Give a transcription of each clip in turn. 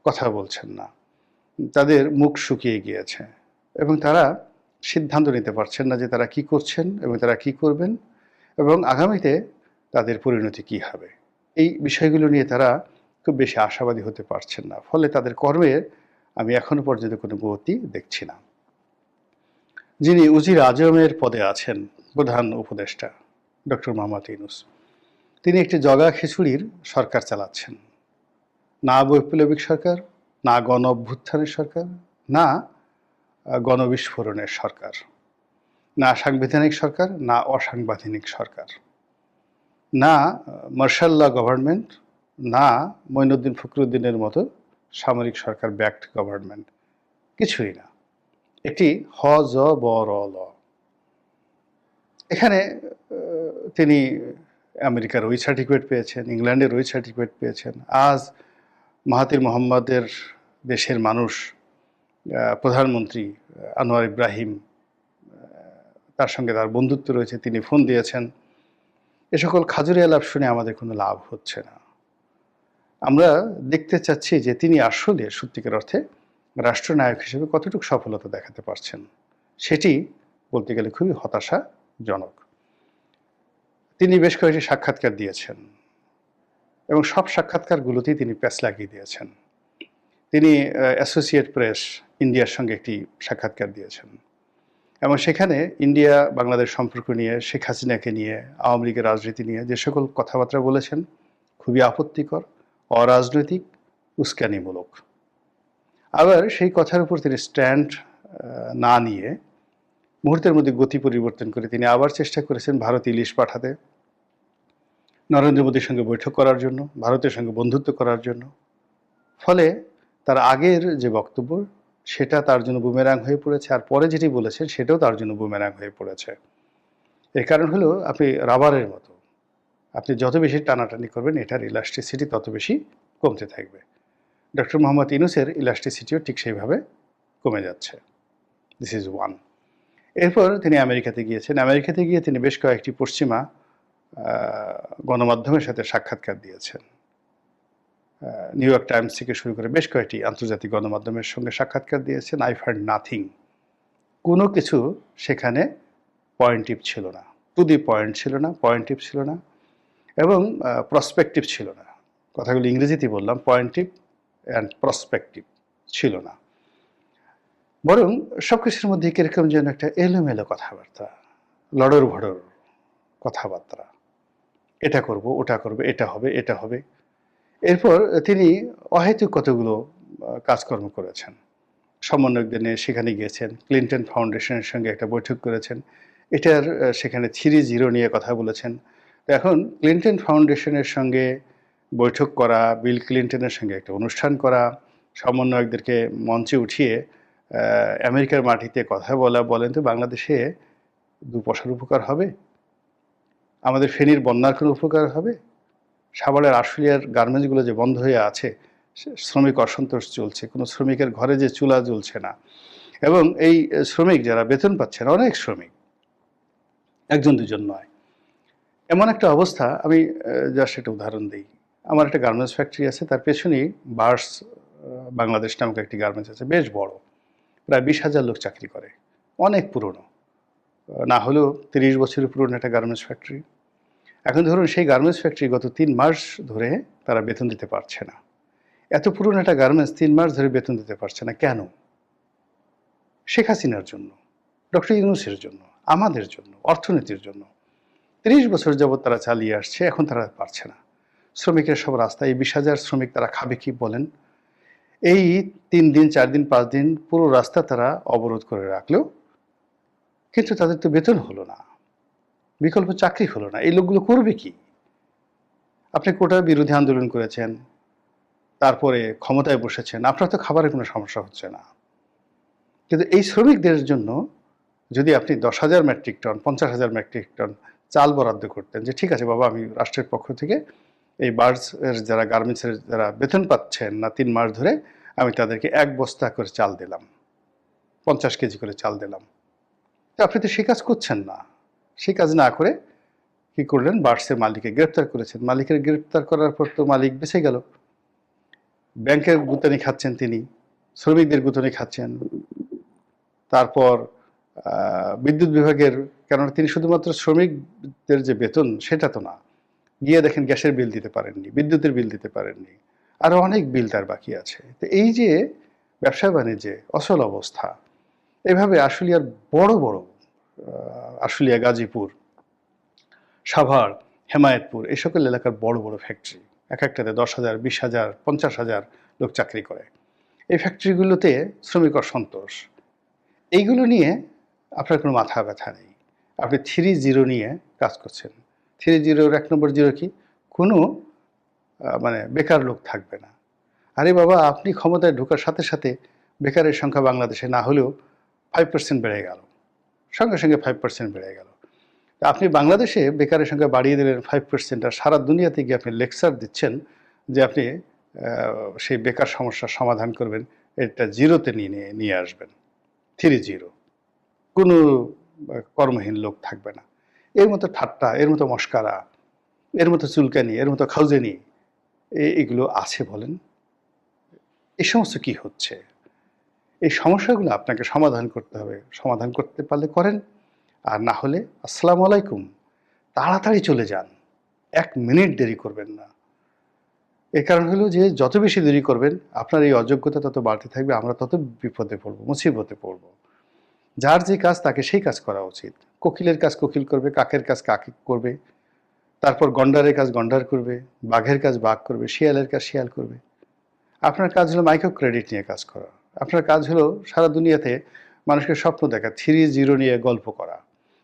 কথা বলছেন না। তাদের মুখ শুকিয়ে গিয়েছে এবং তারা সিদ্ধান্ত নিতে পারছেন না যে তারা কি করছেন এবং তারা কি করবেন এবং আগামীতে তাদের পরিণতি কি হবে। এই বিষয়গুলো নিয়ে তারা খুব বেশি আশাবাদী হতে পারছেন না। ফলে তাদের কর্মের আমি এখনো পর্যন্ত কোনো গতি দেখছি না। যিনি উজির আজমের পদে আছেন, প্রধান উপদেষ্টা ডক্টর মোহাম্মদ ইউনূস, তিনি একটি জগা খিচুড়ির সরকার চালাচ্ছেন। না বৈপ্লবিক সরকার, না গণ অভ্যুত্থানের সরকার, না গণবিস্ফোরণের সরকার, না সাংবিধানিক সরকার, না অসাংবিধানিক সরকার, না মার্শাল ল গভর্নমেন্ট, না মঈনুদ্দিন ফখরুদ্দিনের মতো সামরিক সরকার ব্যাকড গভর্নমেন্ট, কিছুই না। একটি হ-জ-ব-র-ল। এখানে তিনি আমেরিকার ওই সার্টিফিকেট পেয়েছেন, ইংল্যান্ডের ওই সার্টিফিকেট পেয়েছেন। আজ মাহাতির মোহাম্মদের দেশের মানুষ, প্রধানমন্ত্রী আনোয়ার ইব্রাহিম, তার সঙ্গে তার বন্ধুত্ব রয়েছে, তিনি ফোন দিয়েছেন। এ সকল খাজুরি আলাপ শুনে আমাদের কোনো লাভ হচ্ছে না। আমরা দেখতে চাচ্ছি যে তিনি আসলে সত্যিকার অর্থে রাষ্ট্রনায়ক হিসেবে কতটুকু সফলতা দেখাতে পারছেন। সেটি বলতে গেলে খুবই হতাশাজনক। তিনি বেশ কয়েকটি সাক্ষাৎকার দিয়েছেন এবং সব সাক্ষাৎকারগুলোতেই তিনি প্যাঁচ লাগিয়ে দিয়েছেন। তিনি অ্যাসোসিয়েট প্রেস ইন্ডিয়ার সঙ্গে একটি সাক্ষাৎকার দিয়েছেন এবং সেখানে ইন্ডিয়া বাংলাদেশ সম্পর্ক নিয়ে, শেখ হাসিনাকে নিয়ে, আওয়ামী লীগের রাজনীতি নিয়ে যে সকল কথাবার্তা বলেছেন খুবই আপত্তিকর, অরাজনৈতিক, উস্কানিমূলক। আবার সেই কথার উপর তিনি স্ট্যান্ড না নিয়ে মুহূর্তের মধ্যে গতি পরিবর্তন করে তিনি আবার চেষ্টা করেছেন ভারতে ইলিশ পাঠাতে, নরেন্দ্র মোদীর সঙ্গে বৈঠক করার জন্য, ভারতের সঙ্গে বন্ধুত্ব করার জন্য। ফলে তার আগের যে বক্তব্য সেটা তার জন্য বুমেরাং হয়ে পড়েছে, আর পরে যেটি বলেছেন সেটাও তার জন্য বুমেরাং হয়ে পড়েছে। এর কারণ হলো আপনি রাবারের মতো, আপনি যত বেশি টানাটানি করবেন এটার ইলাস্টিসিটি তত বেশি কমতে থাকবে। ডক্টর মোহাম্মদ ইউনূসের ইলাস্টিসিটিও ঠিক সেইভাবে কমে যাচ্ছে। This is one. এরপর তিনি আমেরিকাতে গিয়েছেন। আমেরিকাতে গিয়ে তিনি বেশ কয়েকটি পশ্চিমা গণমাধ্যমের সাথে সাক্ষাৎকার দিয়েছেন। নিউ ইয়র্ক টাইমস থেকে শুরু করে বেশ কয়েকটি আন্তর্জাতিক গণমাধ্যমের সঙ্গে সাক্ষাৎকার দিয়েছেন। I find nothing. কোনো কিছু সেখানে পয়েন্টিভ ছিল না, টু দি পয়েন্ট ছিল না, পয়েন্টিভ ছিল না এবং প্রসপেক্টিভ ছিল না। কথাগুলো ইংরেজিতে বললাম, পয়েন্টিভ অ্যান্ড প্রসপেক্টিভ ছিল না। বরং সব কিছুর মধ্যে কীরকম যেন একটা এলোমেলো কথাবার্তা, লড়র ভড়র কথাবার্তা। এটা করব, ওটা করবে, এটা হবে, এটা হবে। এরপর তিনি অহেতুক কতগুলো কাজকর্ম করেছেন। সমন্বয়কদের নিয়ে সেখানে গিয়েছেন, ক্লিনটন ফাউন্ডেশনের সঙ্গে একটা বৈঠক করেছেন। এটার সেখানে 3-0 নিয়ে কথা বলেছেন। তো এখন ক্লিনটন ফাউন্ডেশনের সঙ্গে বৈঠক করা, বিল ক্লিনটনের সঙ্গে একটা অনুষ্ঠান করা, সমন্বয়কদেরকে মঞ্চে উঠিয়ে আমেরিকার মাটিতে কথা বলা, বলেন তো বাংলাদেশে 2 পয়সার উপকার হবে? আমাদের ফেনীর বন্যার কোনো উপকার হবে? সাভারের আশুলিয়ার গার্মেন্টসগুলো যে বন্ধ হয়ে আছে, শ্রমিক অসন্তোষ চলছে, কোনো শ্রমিকের ঘরে যে চুলা জ্বলছে না এবং এই শ্রমিক যারা বেতন পাচ্ছেন, অনেক শ্রমিক, একজন দুজন নয়, এমন একটা অবস্থা। আমি জাস্ট একটা উদাহরণ দিই। আমার একটা গার্মেন্টস ফ্যাক্টরি আছে, তার পেছনেই বার্স বাংলাদেশ নামক একটি গার্মেন্টস আছে, বেশ বড়, প্রায় 20,000 লোক চাকরি করে, অনেক পুরনো, না হলেও 30 বছরের পুরনো একটা গার্মেন্টস ফ্যাক্টরি। এখন ধরুন সেই গার্মেন্টস ফ্যাক্টরি গত 3 মাস ধরে তারা বেতন দিতে পারছে না। এত পুরনো একটা গার্মেন্টস 3 মাস ধরে বেতন দিতে পারছে না কেন? শেখ হাসিনার জন্য, ডক্টর ইউনূসের জন্য, আমাদের জন্য, অর্থনীতির জন্য। 30 বছর যাবৎ তারা চালিয়ে আসছে, এখন তারা পারছে না। শ্রমিকের সব রাস্তায়, এই 20,000 শ্রমিক তারা খাবে কি বলেন? এই 3 দিন, 4 দিন, 5 দিন পুরো রাস্তা তারা অবরোধ করে রাখলেও কিন্তু তাদের তো বেতন হলো না, বিকল্প চাকরি হলো না। এই লোকগুলো করবে কি? আপনি কোটা বিরোধী আন্দোলন করেছেন, তারপরে ক্ষমতায় বসেছেন, আপনার তো খাবারের কোনো সমস্যা হচ্ছে না। কিন্তু এই শ্রমিকদের জন্য যদি আপনি 10,000 মেট্রিক টন, 50,000 মেট্রিক টন চাল বরাদ্দ করতেন, যে ঠিক আছে বাবা, আমি রাষ্ট্রের পক্ষ থেকে এই বার্ডসের যারা, গার্মেন্টসের যারা বেতন পাচ্ছেন না 3 মাস ধরে, আমি তাদেরকে 1 বস্তা করে চাল দিলাম, 50 কেজি করে চাল দিলাম। তো আপনি তো সেই কাজ করছেন না। সেই কাজ না করে কি করলেন? বার্ডসের মালিককে গ্রেপ্তার করেছেন। মালিকের গ্রেপ্তার করার পর তো মালিক বেঁচে গেল। ব্যাংকের গুতানি খাচ্ছেন তিনি, শ্রমিকদের গুতানি খাচ্ছেন, তারপর বিদ্যুৎ বিভাগের, কেননা তিনি শুধুমাত্র শ্রমিকদের যে বেতন সেটা তো না, গিয়ে দেখেন গ্যাসের বিল দিতে পারেননি, বিদ্যুতের বিল দিতে পারেননি, আরও অনেক বিল তার বাকি আছে। তো এই যে ব্যবসা বাণিজ্যে অচল অবস্থা, এভাবে আশুলিয়ার বড় বড় আশুলিয়া, গাজীপুর, সাভার, হেমায়েতপুর এই সকল এলাকার বড় বড় ফ্যাক্টরি, এক একটাতে 10,000, 20,000, 50,000 লোক চাকরি করে। এই ফ্যাক্টরিগুলোতে শ্রমিক অসন্তোষ, এইগুলো নিয়ে আপনার কোনো মাথা ব্যথা নেই। আপনি 3-0 নিয়ে কাজ করছেন। 3-0-র 1 নম্বর জিরো কি? কোনো মানে বেকার লোক থাকবে না। আরে বাবা, আপনি ক্ষমতায় ঢোকার সাথে সাথে বেকারের সংখ্যা বাংলাদেশে না হলেও 5% বেড়ে গেল, সঙ্গে সঙ্গে 5% বেড়ে গেল। আপনি বাংলাদেশে বেকারের সংখ্যা বাড়িয়ে দিলেন 5%, আর সারা দুনিয়াতে গিয়ে আপনি লেকচার দিচ্ছেন যে আপনি সেই বেকার সমস্যার সমাধান করবেন, এটা জিরোতে নিয়ে আসবেন। 3-0, কোনো কর্মহীন লোক থাকবে না। এর মতো ঠাট্টা, এর মতো মস্কারা, এর মতো চুলকানি, এর মতো খাউজেনি এগুলো আছে বলেন? এই সমস্ত কি হচ্ছে? এই সমস্যাগুলো আপনাকে সমাধান করতে হবে। সমাধান করতে পারলে করেন, আর না হলে আসসালামু আলাইকুম, তাড়াতাড়ি চলে যান। 1 মিনিট দেরি করবেন না। এর কারণ হলো যে যত বেশি দেরি করবেন আপনার এই অযোগ্যতা তত বাড়তে থাকবে, আমরা তত বিপদে পড়ব, মুসিবতে পড়ব। যার যে কাজ তাকে সেই কাজ করা উচিত। কোকিলের কাজ কোকিল করবে, কাকের কাজ কাক করবে, তারপর গন্ডারের কাজ গন্ডার করবে, বাঘের কাজ বাঘ করবে, শিয়ালের কাজ শিয়াল করবে। আপনার কাজ হলো মাইক্রো ক্রেডিট নিয়ে কাজ করা। আপনার কাজ হলো সারা দুনিয়াতে মানুষকে স্বপ্ন দেখা, 3-0 নিয়ে গল্প করা।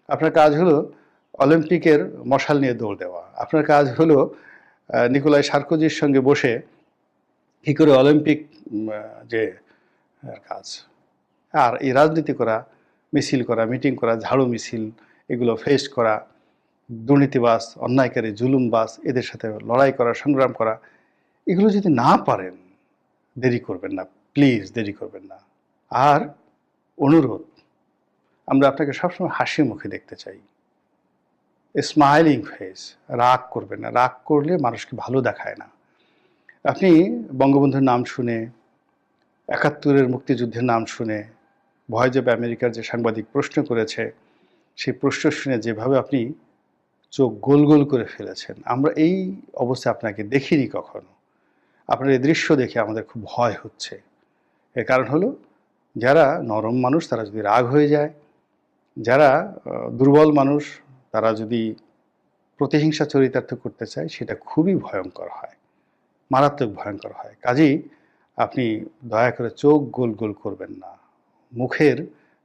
আপনার কাজ হলো অলিম্পিকের মশাল নিয়ে দৌড় দেওয়া। আপনার কাজ হলো নিকোলাই সার্কোজির সঙ্গে বসে কী করে অলিম্পিক যে কাজ। আর এই রাজনীতি করা, মিছিল করা, মিটিং করা, ঝাড়ু মিছিল, এগুলো ফেস করা, দুর্নীতিবাজ, অন্যায়কারী, জুলুমবাজ এদের সাথে লড়াই করা, সংগ্রাম করা, এগুলো যদি না পারেন দেরি করবেন না, প্লিজ দেরি করবেন না। আর অনুরোধ, আমরা আপনাকে সবসময় হাসি মুখে দেখতে চাই, স্মাইলিং ফেস। রাগ করবেন না, রাগ করলে মানুষকে ভালো দেখায় না। আপনি বঙ্গবন্ধুর নাম শুনে, 71-এর মুক্তিযুদ্ধের নাম শুনে, ভয় যাবে আমেরিকার যে সাংবাদিক প্রশ্ন করেছে, সেই প্রশ্ন শুনে যেভাবে আপনি চোখ গোল গোল করে ফেলেছেন, আমরা এই অবস্থা আপনাকে দেখিনি কখনো। আপনার এই দৃশ্য দেখে আমাদের খুব ভয় হচ্ছে। এর কারণ হলো, যারা নরম মানুষ তারা যদি রাগ হয়ে যায়, যারা দুর্বল মানুষ তারা যদি প্রতিহিংসা চরিতার্থ করতে চায়, সেটা খুবই ভয়ঙ্কর হয়, মারাত্মক ভয়ঙ্কর হয়। কাজেই আপনি দয়া করে চোখ গোল গোল করবেন না। মুখের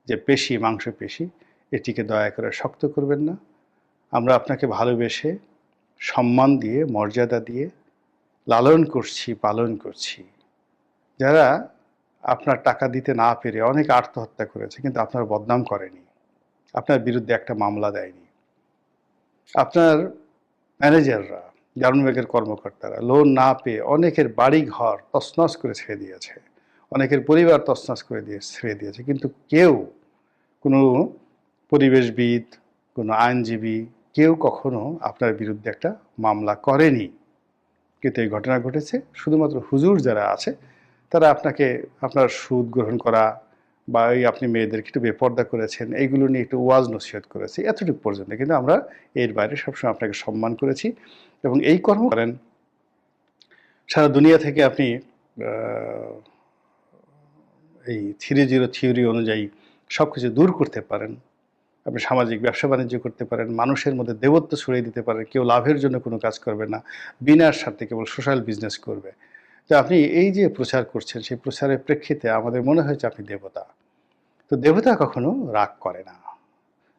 যে পেশি, মাংসপেশি, এটিকে দয়া করে শক্ত করবেন না। আমরা আপনাকে ভালোবেসে, সম্মান দিয়ে, মর্যাদা দিয়ে লালন করছি, পালন করছি। যারা আপনার টাকা দিতে না পেরে অনেক আত্মহত্যা করেছে, কিন্তু আপনার বদনাম করেনি, আপনার বিরুদ্ধে একটা মামলা দেয়নি। আপনার ম্যানেজাররা, গ্রামীণ ব্যাংকের কর্মকর্তারা লোন না পেয়ে অনেকের বাড়ি ঘর তছনছ করে ছেড়ে দিয়েছে, অনেকের পরিবার তছনছ করে ছেড়ে দিয়েছে, কিন্তু কেউ, কোনো পরিবেশবিদ, কোনো আইনজীবী, কেউ কখনো আপনার বিরুদ্ধে একটা মামলা করেনি। কিন্তু এই ঘটনা ঘটেছে শুধুমাত্র হুজুর যারা আছে তারা আপনাকে, আপনার সুদ গ্রহণ করা বা এই আপনি মেয়েদেরকে একটু বেপর্দা করেছেন, এইগুলো নিয়ে একটু ওয়াজ নসিহত করেছি, এতটুকু পর্যন্ত। কিন্তু আমরা এর বাইরে সবসময় আপনাকে সম্মান করেছি এবং এই কর্ম করেন। সারা দুনিয়া থেকে আপনি এই 3-0 থিওরি অনুযায়ী সব কিছু দূর করতে পারেন। আপনি সামাজিক ব্যবসা বাণিজ্য করতে পারেন, মানুষের মধ্যে দেবত্ব ছড়িয়ে দিতে পারেন। কেউ লাভের জন্য কোনো কাজ করবে না, বিনা স্বার্থে কেবল সোশ্যাল বিজনেস করবে। তো আপনি এই যে প্রচার করছেন, সেই প্রচারের প্রেক্ষিতে আমাদের মনে হয়েছে আপনি দেবতা। তো দেবতা কখনো রাগ করে না,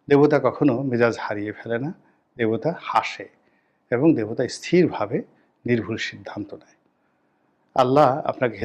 দেবতা কখনো মেজাজ হারিয়ে ফেলে না, দেবতা হাসে এবং দেবতা স্থিরভাবে নির্ভুল সিদ্ধান্ত নেয়। আল্লাহ আপনাকে